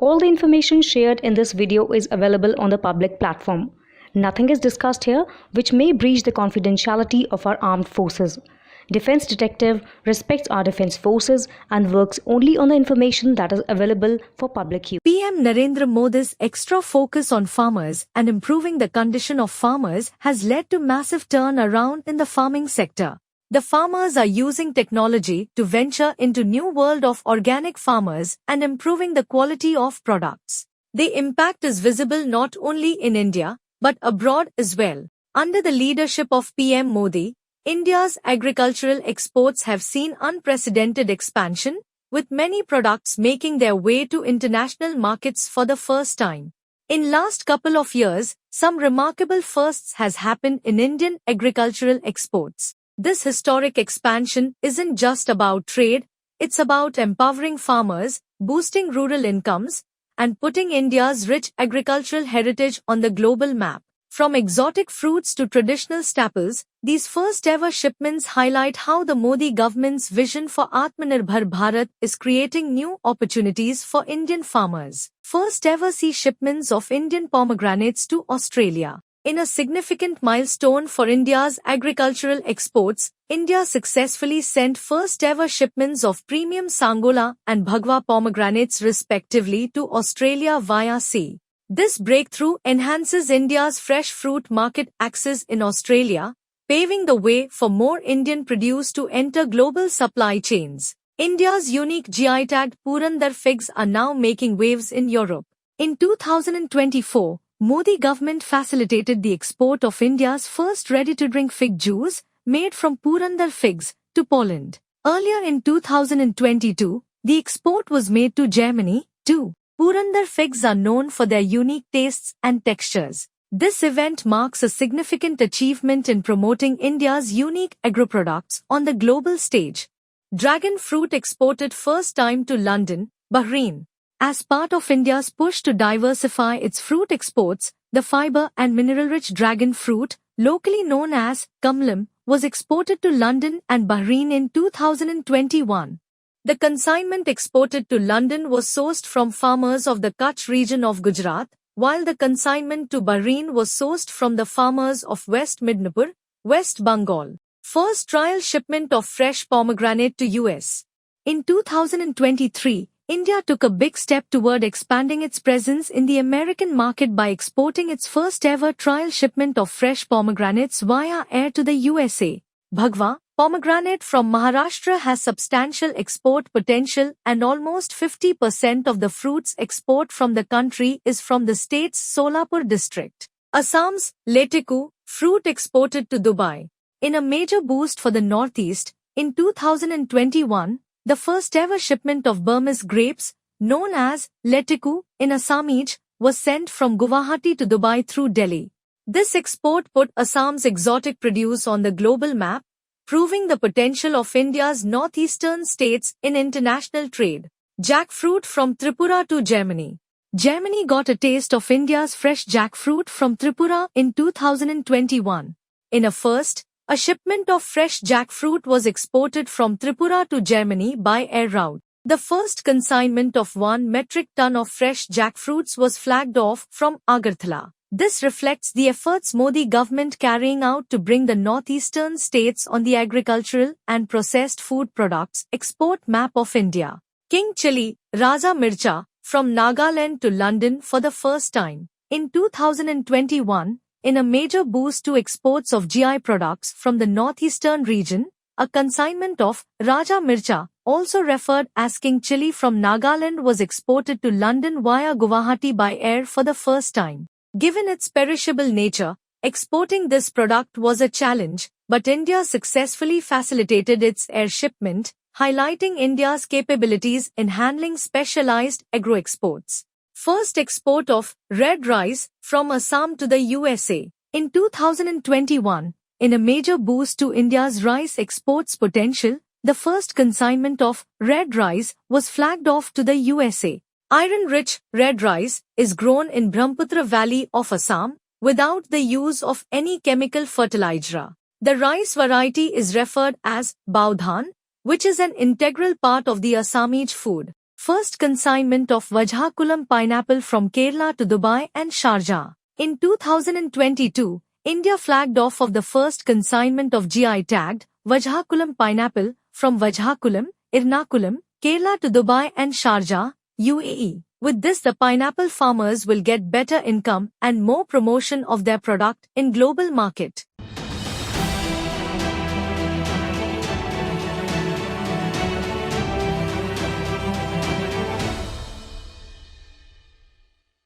All the information shared in this video is available on the public platform. Nothing is discussed here which may breach the confidentiality of our armed forces. Defense Detective respects our defense forces and works only on the information that is available for public use. PM Narendra Modi's extra focus on farmers and improving the condition of farmers has led to massive turnaround in the farming sector. The farmers are using technology to venture into new world of organic farmers and improving the quality of products. The impact is visible not only in India, but abroad as well. Under the leadership of PM Modi, India's agricultural exports have seen unprecedented expansion, with many products making their way to international markets for the first time. In last couple of years, some remarkable firsts has happened in Indian agricultural exports. This historic expansion isn't just about trade, it's about empowering farmers, boosting rural incomes, and putting India's rich agricultural heritage on the global map. From exotic fruits to traditional staples, these first-ever shipments highlight how the Modi government's vision for Atmanirbhar Bharat is creating new opportunities for Indian farmers. First-ever sea shipments of Indian pomegranates to Australia. In a significant milestone for India's agricultural exports, India successfully sent first-ever shipments of premium Sangola and Bhagwa pomegranates respectively to Australia via sea. This breakthrough enhances India's fresh fruit market access in Australia, paving the way for more Indian produce to enter global supply chains. India's unique GI-tagged Purandar figs are now making waves in Europe. In 2024, Modi government facilitated the export of India's first ready-to-drink fig juice, made from Purandar figs, to Poland. Earlier in 2022, the export was made to Germany, too. Purandar figs are known for their unique tastes and textures. This event marks a significant achievement in promoting India's unique agro-products on the global stage. Dragon fruit exported first time to London, Bahrain. As part of India's push to diversify its fruit exports, the fiber and mineral-rich dragon fruit, locally known as Kamalam, was exported to London and Bahrain in 2021. The consignment exported to London was sourced from farmers of the Kutch region of Gujarat, while the consignment to Bahrain was sourced from the farmers of West Midnapur, West Bengal. First trial shipment of fresh pomegranate to US. In 2023, India took a big step toward expanding its presence in the American market by exporting its first ever trial shipment of fresh pomegranates via air to the USA. Bhagwa pomegranate from Maharashtra has substantial export potential and almost 50% of the fruit's export from the country is from the state's Solapur district. Assam's Leteku fruit exported to Dubai. In a major boost for the Northeast, in 2021, the first ever shipment of Burmese grapes, known as Leteku in Assamese, was sent from Guwahati to Dubai through Delhi. This export put Assam's exotic produce on the global map, proving the potential of India's northeastern states in international trade. Jackfruit from Tripura to Germany. Germany got a taste of India's fresh jackfruit from Tripura in 2021. In a first, a shipment of fresh jackfruit was exported from Tripura to Germany by air route. The first consignment of 1 metric ton of fresh jackfruits was flagged off from Agartala. This reflects the efforts Modi government carrying out to bring the northeastern states on the agricultural and processed food products export map of India. King Chilli, Raja Mircha, from Nagaland to London for the first time. In 2021, in a major boost to exports of GI products from the northeastern region, a consignment of Raja Mircha, also referred as King Chilli from Nagaland, was exported to London via Guwahati by air for the first time. Given its perishable nature, exporting this product was a challenge, but India successfully facilitated its air shipment, highlighting India's capabilities in handling specialized agro-exports. First export of red rice from Assam to the USA. In 2021, in a major boost to India's rice exports potential, the first consignment of red rice was flagged off to the USA. Iron-rich red rice is grown in Brahmaputra Valley of Assam without the use of any chemical fertilizer. The rice variety is referred as Baudhan, which is an integral part of the Assamese food. First consignment of Vajhakulam pineapple from Kerala to Dubai and Sharjah. In 2022, India flagged off of the first consignment of GI-tagged Vajhakulam pineapple from Vajhakulam, Ernakulam, Kerala to Dubai and Sharjah, UAE. With this, the pineapple farmers will get better income and more promotion of their product in global market.